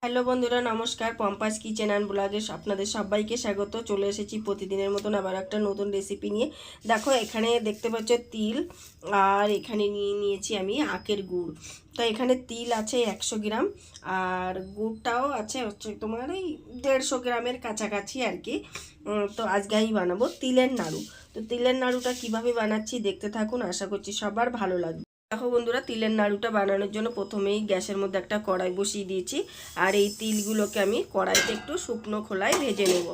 Hello বন্ধুরা, নমস্কার। পম্পাস kitchen and ব্লগে আপনাদের সবাইকে স্বাগত। চলে এসেছি প্রতিদিনের মতন আবার একটা নতুন রেসিপি নিয়ে। দেখো, এখানে দেখতে পাচ্ছ তিল, আর এখানে নিয়ে নিয়েছি আমি আখের গুড়। তো এখানে তিল আছে 100 গ্রাম, আর গুড়টাও আছে হচ্ছে তোমার এই 150 গ্রামের কাছাকাছি আর কি। তো আজকে আমি বানাবো তিলের নাড়ু। তো তিলের নাড়ুটা কিভাবে বানাচ্ছি দেখতে থাকুন, আশা করছি সবার ভালো লাগবে। দেখো বন্ধুরা, তিলের নাড়ুটা বানানোর জন্য প্রথমেই গ্যাসের মধ্যে একটা কড়াই বসিয়ে দিয়েছি, আর এই তিলগুলোকে আমি কড়াইতে একটু শুকনো খোলায় ভেজে নেব।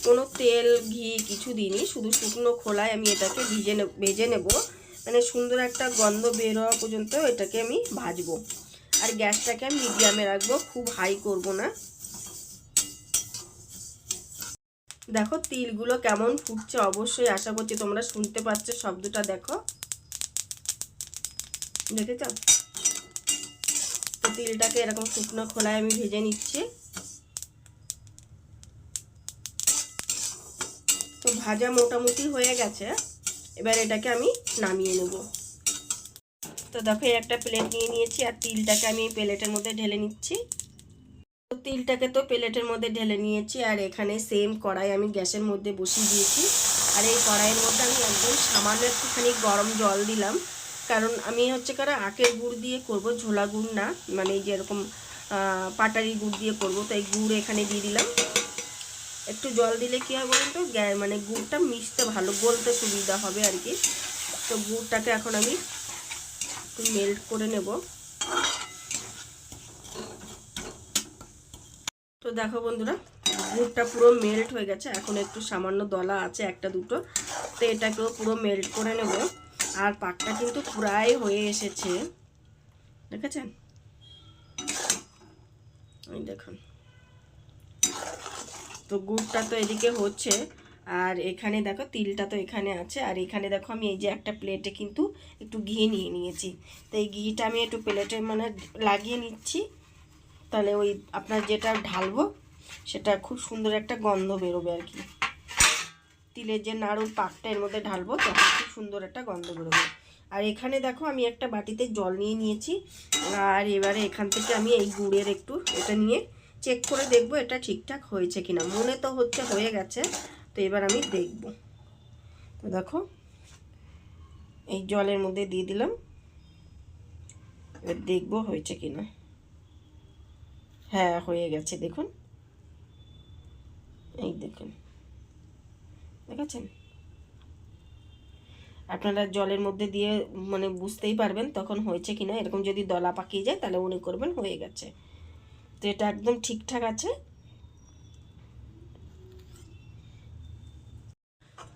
কোনো তেল ঘি কিছু দিইনি, শুধু শুকনো খোলায় আমি এটাকে ভেজে নেব। মানে সুন্দর একটা গন্ধ বের হওয়া পর্যন্ত এটাকে আমি ভাজবো। আর গ্যাসটাকে আমি মিডিয়ামে রাখবো, খুব হাই করব না। দেখো তিলগুলো কেমন ফুটছে, অবশ্যই আশা করছি তোমরা শুনতে পাচ্ছ শব্দটা। দেখো, দেখেছ? তো তিলটাকে এরকম শুকনো খোলায় আমি ভেজে নিচ্ছি। তো ভাজা মোটামুটি হয়ে গেছে, এবার এটাকে আমি নামিয়ে নেব। তো দেখো, একটা প্লেট নিয়ে নিয়েছি, আর তিলটাকে আমি এই প্লেটের মধ্যে ঢেলে নিচ্ছি। তো তিলটাকে তো প্লেটের মধ্যে ঢেলে নিয়েছি, আর এখানে সেম কড়াই আমি গ্যাসের মধ্যে বসিয়ে দিয়েছি। আর এই কড়াইয়ের মধ্যে আমি একদম সামান্য একটুখানি গরম জল দিলাম, কারণ আমি হচ্ছে আখের গুড় দিয়ে করব, ঝোলা গুড় না, মানে এই যেরকম পাটারি গুড় দিয়ে করব। তো এই গুড় এখানে দিয়ে দিলাম। একটু জল দিলে কী হয় বলুন তো, মানে গুড়টা মিশতে ভালো, গলতে সুবিধা হবে আর কি। তো গুড়টাকে এখন আমি একটু মেল্ট করে নেব। তো দেখো বন্ধুরা, গুড়টা পুরো মেল্ট হয়ে গেছে। এখন একটু সামান্য দলা আছে, একটা দুটো। তো এটাকেও পুরো মেল্ট করে নেব। আর পাকটা কিন্তু পুরাই হয়ে এসেছে, দেখেছেন? এই দেখুন। তো গুড়টা তো এদিকে হচ্ছে, আর এখানে দেখো তিলটা তো এখানে আছে। আর এখানে দেখো আমি এই যে একটা প্লেটে কিন্তু একটু ঘি নিয়ে নিয়েছি। তো এই ঘিটা আমি একটু প্লেটে মানে লাগিয়ে নিচ্ছি, তাহলে ওই আপনার যেটা ঢালবো সেটা খুব সুন্দর একটা গন্ধ বেরোবে আর কি। তিলের যে নাড়ুর পাকটা এর মধ্যে ঢালবো, তখন খুব সুন্দর একটা গন্ধ বেরোবে। আর এখানে দেখো আমি একটা বাটিতে জল নিয়ে নিয়েছি, আর এবারে এখান থেকে আমি এই গুড়ের একটু এটা নিয়ে চেক করে দেখব এটা ঠিকঠাক হয়েছে কিনা। মনে তো হচ্ছে হয়ে গেছে, তো এবার আমি দেখব। তো দেখো, এই জলের মধ্যে দিয়ে দিলাম, এবার দেখব হয়েছে কিনা। হ্যাঁ, হয়ে গেছে, দেখুন। এই দেখুন, দেখেছেন? আপনারা জলের মধ্যে দিয়ে মানে বুঝতেই পারবেন তখন হয়েছে কিনা। এরকম যদি দলা পাকিয়ে যায় তাহলে মনে করবেন হয়ে গেছে। তো এটা একদম ঠিকঠাক আছে।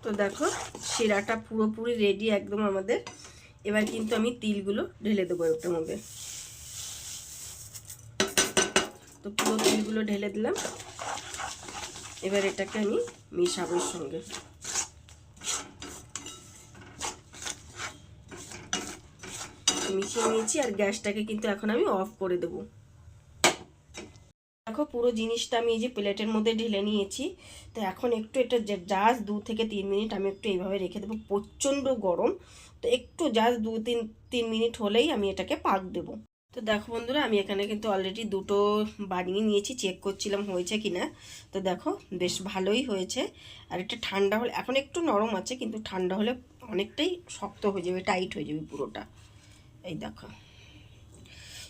তো দেখো, শিরাটা পুরোপুরি রেডি একদম আমাদের। এবার কিন্তু আমি তিলগুলো ঢেলে দেবো ওটার মধ্যে। তো পুরো তিলগুলো ঢেলে দিলাম। এবার এটাকে আমি মিশাবো এর সঙ্গে। মিশিয়ে নিয়েছি, আর গ্যাসটাকে কিন্তু এখন আমি অফ করে দেবো। দেখো, পুরো জিনিসটা আমি এই যে প্লেটের মধ্যে ঢেলে নিয়েছি। তো এখন একটু এটা জাস্ট 2 থেকে 3 মিনিট আমি একটু এইভাবে রেখে দেবো। প্রচণ্ড গরম, তো একটু জাস্ট 2-3 মিনিট হলেই আমি এটাকে পাক দেবো। তো দেখো বন্ধুরা, আমি এখানে কিন্তু অলরেডি দুটো বানিয়ে নিয়েছি, চেক করছিলাম হয়েছে কি না। তো দেখো, বেশ ভালোই হয়েছে। আর এটা ঠান্ডা হলে, এখন একটু নরম আছে, কিন্তু ঠান্ডা হলে অনেকটাই শক্ত হয়ে যাবে, টাইট হয়ে যাবে পুরোটা। এই দেখো,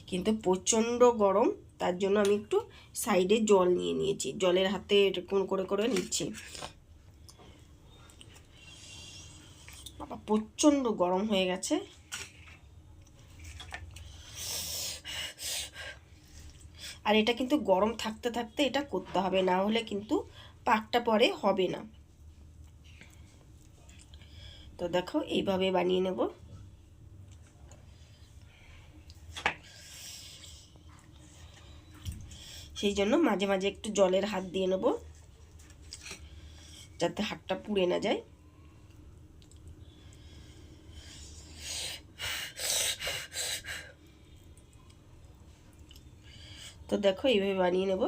কিন্তু প্রচণ্ড গরম, তার জন্য আমি একটু সাইডে জল নিয়ে নিয়েছি, জলের হাতে এরকম করে করে নিচ্ছি। বাবা, প্রচণ্ড গরম হয়ে গেছে। আর এটা কিন্তু গরম থাকতে থাকতে এটা করতে হবে, না হলে কিন্তু পাকটা পরে হবে না। তো দেখো, এইভাবে বানিয়ে নেব। সেই জন্য মাঝে মাঝে একটু জলের হাত দিয়ে নেব, যাতে হাতটা পুড়ে না যায়। তো দেখো, এইভাবে বানিয়ে নেব।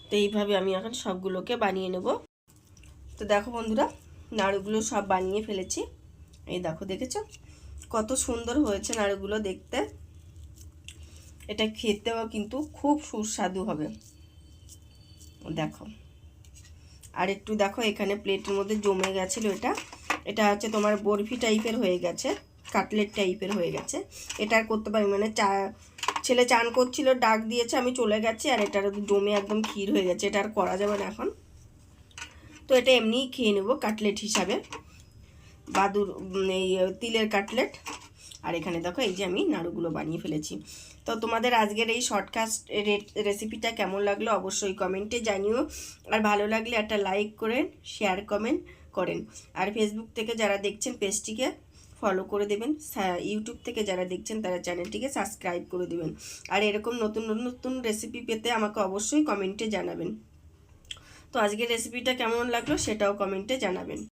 তো এইভাবে আমি এখন সবগুলোকে বানিয়ে নেব। তো দেখো বন্ধুরা, নাড়ুগুলো সব বানিয়ে ফেলেছি। এই দেখো, দেখেছো? কত সুন্দর হয়েছে নাড়ুগুলো দেখতে। এটা খেতেও কিন্তু খুব সুস্বাদু হবে, দেখো। আর একটু দেখো এখানে প্লেটের মধ্যে জমে গেছিলো, এটা হচ্ছে তোমার বরফি টাইপের হয়ে গেছে, কাটলেট টাইপের হয়ে গেছে। এটা আর করতে পারি মানে ছেলে চান করছিল, ডাক দিয়েছে, আমি চলে গেছি, আর এটার জমে একদম ক্ষীর হয়ে গেছে, এটা আর করা যাবে না এখন। তো এটা এমনিই খেয়ে নেবো কাটলেট হিসাবে, বাদুর এই তিলের কাটলেট। আর এখানে দেখো এই যে আমি নাড়ুগুলো বানিয়ে ফেলেছি। তো তোমাদের আজকের এই শর্টকাস্ট রেসিপিটা কেমন লাগলো অবশ্যই কমেন্টে জানিও। আর ভালো লাগলে একটা লাইক করেন, শেয়ার কমেন্ট করেন। আর ফেসবুক থেকে যারা দেখছেন পেজটিকে ফলো করে দেবেন, ইউটিউব থেকে যারা দেখছেন তারা চ্যানেলটিকে সাবস্ক্রাইব করে দেবেন। আর এরকম নতুন নতুন রেসিপি পেতে আমাকে অবশ্যই কমেন্টে জানাবেন। তো আজকের রেসিপিটা কেমন লাগলো সেটাও কমেন্টে জানাবেন।